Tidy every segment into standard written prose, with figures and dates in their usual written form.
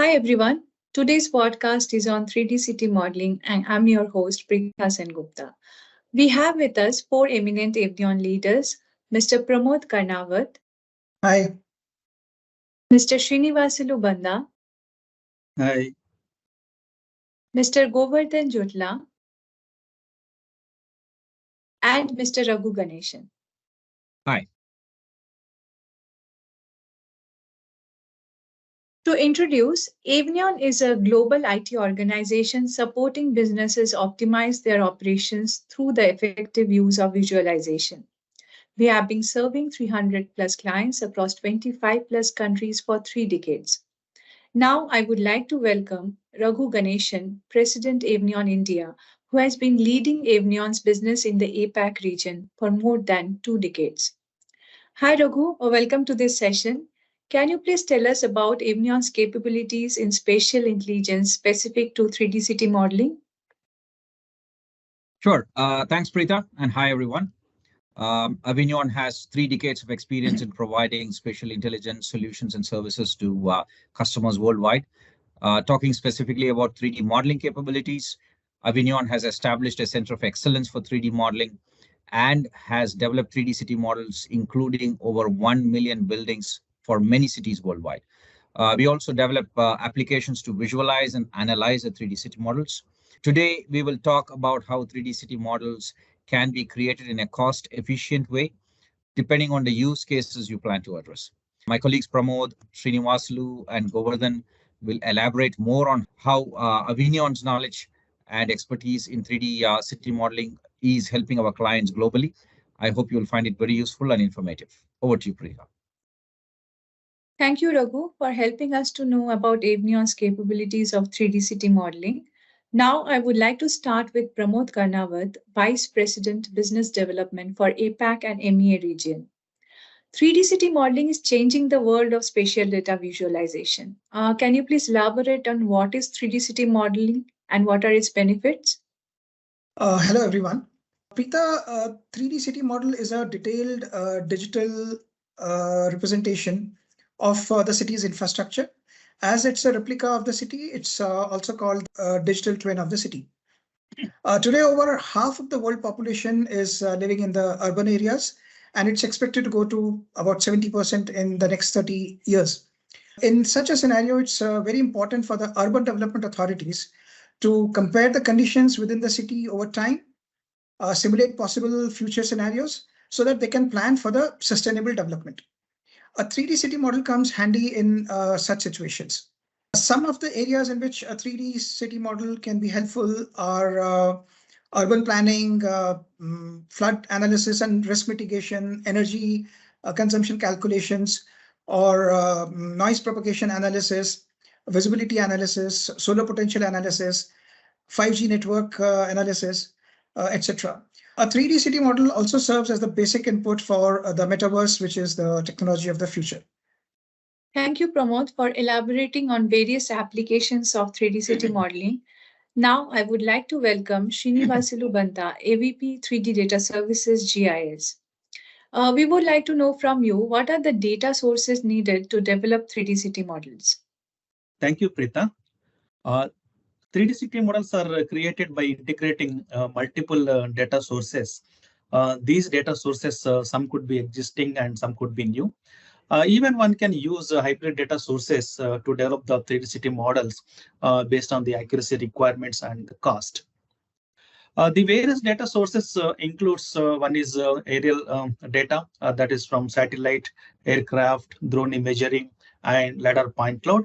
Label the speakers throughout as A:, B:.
A: Hi everyone. Today's podcast is on 3D city modeling and I'm your host Preetha Sengupta. We have with us four eminent Avineon leaders, Mr. Pramod Karnawat,
B: Hi.
A: Mr. Srinivasulu Banda,
C: Hi.
A: Mr. Govardhan Jutla, and Mr. Raghu Ganeshan.
C: Hi.
A: To introduce, Avineon is a global IT organization supporting businesses optimize their operations through the effective use of visualization. We have been serving 300 plus clients across 25 plus countries for 3 decades. Now, I would like to welcome Raghu Ganeshan, President Avineon India, who has been leading Avineon's business in the APAC region for more than 2 decades. Hi, Raghu, welcome to this session. Can you please tell us about Avineon's capabilities in spatial intelligence specific to 3D city modeling?
C: Sure. Thanks, Preetha, and hi, everyone. Avineon has 3 decades of experience in providing spatial intelligence solutions and services to customers worldwide. Talking specifically about 3D modeling capabilities, Avineon has established a center of excellence for 3D modeling and has developed 3D city models, including over 1 million buildings for many cities worldwide. We also develop applications to visualize and analyze the 3D city models. Today, we will talk about how 3D city models can be created in a cost-efficient way, depending on the use cases you plan to address. My colleagues Pramod, Srinivasulu, and Govardhan will elaborate more on how Avineon's knowledge and expertise in 3D city modeling is helping our clients globally. I hope you'll find it very useful and informative. Over to you, Priya.
A: Thank you, Raghu, for helping us to know about Avineon's capabilities of 3D city modeling. Now, I would like to start with Pramod Karnawat, Vice President Business Development for APAC and MEA region. 3D city modeling is changing the world of spatial data visualization. Can you please elaborate on what is 3D city modeling and what are its benefits?
B: Hello, everyone. Preetha, 3D city model is a detailed digital representation of the city's infrastructure. As it's a replica of the city, it's also called a digital twin of the city. Today, over half of the world population is living in the urban areas, and it's expected to go to about 70% in the next 30 years. In such a scenario, it's very important for the urban development authorities to compare the conditions within the city over time, simulate possible future scenarios so that they can plan for the sustainable development. A 3D city model comes handy in such situations. Some of the areas in which a 3D city model can be helpful are urban planning, flood analysis and risk mitigation, energy consumption calculations, or noise propagation analysis, visibility analysis, solar potential analysis, 5G network analysis, etc. A 3D city model also serves as the basic input for the metaverse, which is the technology of the future.
A: Thank you, Pramod, for elaborating on various applications of 3D city modeling. Now, I would like to welcome Srinivasulu Banda, AVP 3D Data Services GIS. We would like to know from you what are the data sources needed to develop 3D city models?
D: Thank you, Preetha. 3D city models are created by integrating multiple data sources. These data sources, some could be existing and some could be new. Even one can use hybrid data sources to develop the 3D city models based on the accuracy requirements and the cost. The various data sources includes one is aerial data that is from satellite, aircraft, drone imagery, and LiDAR point cloud.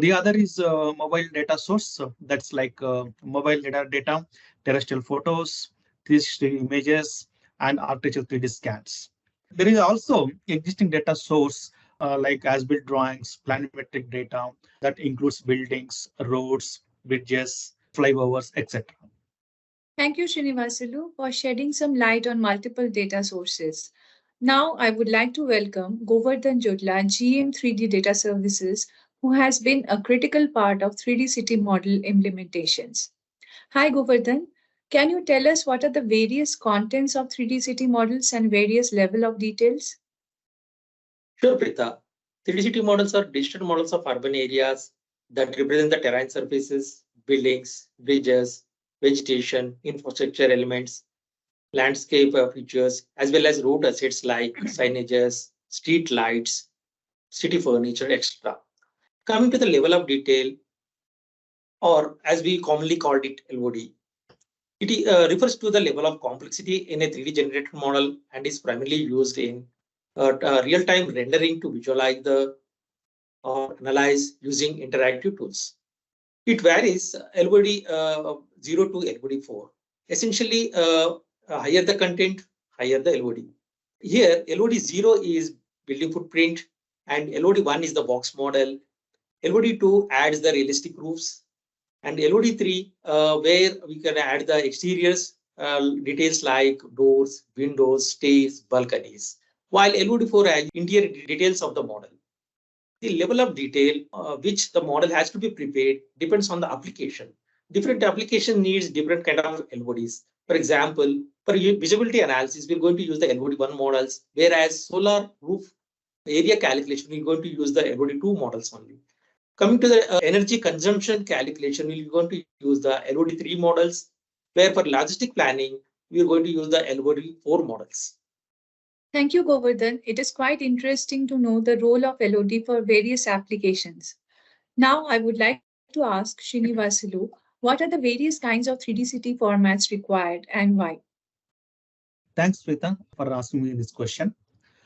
D: The other is mobile data source. That's like mobile LiDAR data, terrestrial photos, 360 images, and architectural 3D scans. There is also existing data source like as-built drawings, planimetric data that includes buildings, roads, bridges, flyovers, etc.
A: Thank you, Srinivasulu, for shedding some light on multiple data sources. Now, I would like to welcome Govardhan Jutla, GM 3D Data Services, who has been a critical part of 3D city model implementations. Hi, Govardhan. Can you tell us what are the various contents of 3D city models and various level of details?
E: Sure, Preetha. 3D city models are digital models of urban areas, that represent the terrain surfaces, buildings, bridges, vegetation, infrastructure elements, landscape features, as well as road assets like signages, street lights, city furniture, etc. Coming to the level of detail, or as we commonly called it, LOD, it refers to the level of complexity in a 3D generated model and is primarily used in real-time rendering to visualize the or analyze using interactive tools. It varies LOD 0 to LOD 4. Essentially, higher the content, higher the LOD. Here, LOD 0 is building footprint and LOD 1 is the box model. LOD 2 adds the realistic roofs, and LOD 3 where we can add the exteriors details like doors, windows, stairs, balconies, while LOD 4 adds interior details of the model. The level of detail which the model has to be prepared depends on the application. Different application needs different kind of LODs. For example, for visibility analysis, we're going to use the LOD 1 models, whereas solar roof area calculation, we're going to use the LOD 2 models only. Coming to the energy consumption calculation, we're going to use the LOD 3 models, where for logistic planning, we're going to use the LOD 4 models.
A: Thank you, Govardhan. It is quite interesting to know the role of LOD for various applications. Now, I would like to ask Srinivasulu, what are the various kinds of 3D city formats required and why?
D: Thanks, Preeta, for asking me this question.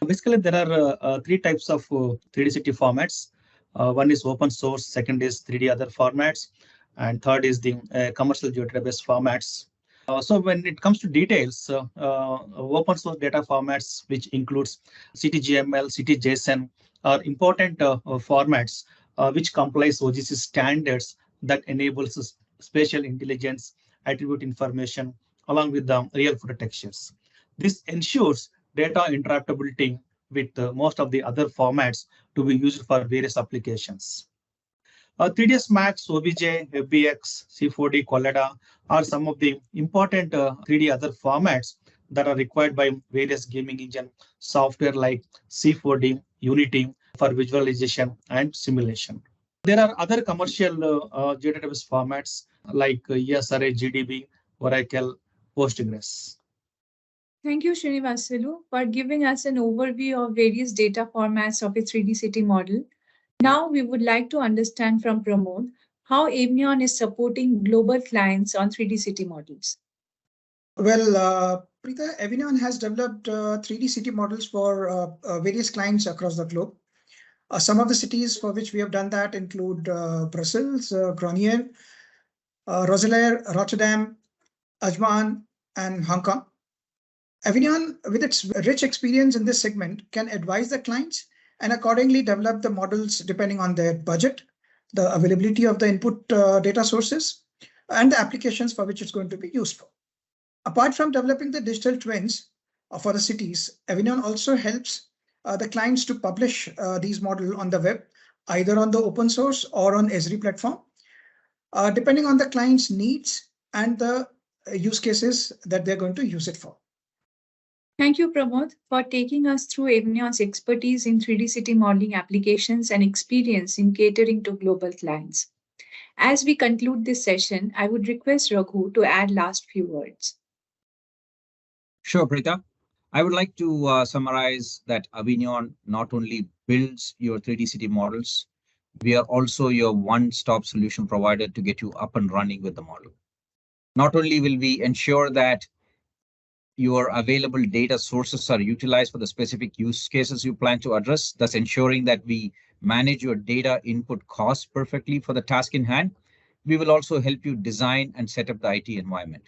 D: Basically, there are three types of 3D city formats. One is open source, second is 3D other formats, and third is the commercial database formats. So when it comes to details, open source data formats, which includes CTGML, CTJSON, are important formats which complies OGC standards that enables spatial intelligence, attribute information, along with the real photo textures. This ensures data interoperability with most of the other formats to be used for various applications. 3ds Max, OBJ, FBX, C4D, Collada are some of the important 3D other formats that are required by various gaming engine software like C4D, Unity for visualization and simulation. There are other commercial database formats like ESRA, GDB, Oracle, Postgres.
A: Thank you, Srinivasulu, for giving us an overview of various data formats of a 3D city model. Now, we would like to understand from Pramod how Avineon is supporting global clients on 3D city models.
B: Well, Preeta, Avineon has developed 3D city models for various clients across the globe. Some of the cities for which we have done that include Brussels, Groningen, Roeselare, Rotterdam, Ajman, and Hong Kong. Avineon, with its rich experience in this segment, can advise the clients and accordingly develop the models depending on their budget, the availability of the input data sources, and the applications for which it's going to be useful. Apart from developing the digital twins for the cities, Avineon also helps the clients to publish these models on the web, either on the open source or on Esri platform, depending on the client's needs and the use cases that they're going to use it for.
A: Thank you, Pramod, for taking us through Avineon's expertise in 3D city modeling applications and experience in catering to global clients. As we conclude this session, I would request Raghu to add last few words.
C: Sure, Preeta. I would like to summarize that Avineon not only builds your 3D city models, we are also your one-stop solution provider to get you up and running with the model. Not only will we ensure that your available data sources are utilized for the specific use cases you plan to address, thus ensuring that we manage your data input costs perfectly for the task in hand, we will also help you design and set up the IT environment.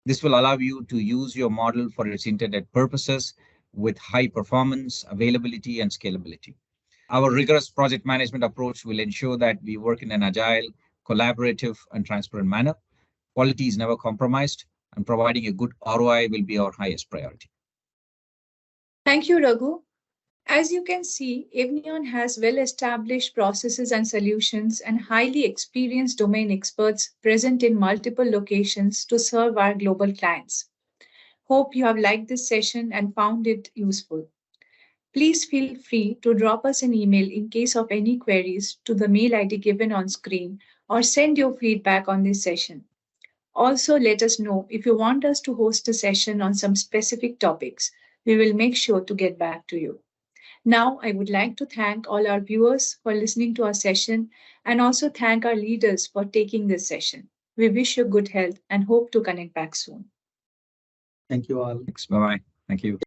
C: This will allow you to use your model for its intended purposes with high performance, availability, and scalability. Our rigorous project management approach will ensure that we work in an agile, collaborative, and transparent manner. Quality is never compromised, and providing a good ROI will be our highest priority.
A: Thank you, Raghu. As you can see, Avineon has well-established processes and solutions and highly experienced domain experts present in multiple locations to serve our global clients. Hope you have liked this session and found it useful. Please feel free to drop us an email in case of any queries to the mail ID given on screen or send your feedback on this session. Also, let us know if you want us to host a session on some specific topics. We will make sure to get back to you. Now, I would like to thank all our viewers for listening to our session and also thank our leaders for taking this session. We wish you good health and hope to connect back soon.
D: Thank you all.
C: Thanks. Bye-bye. Thank you.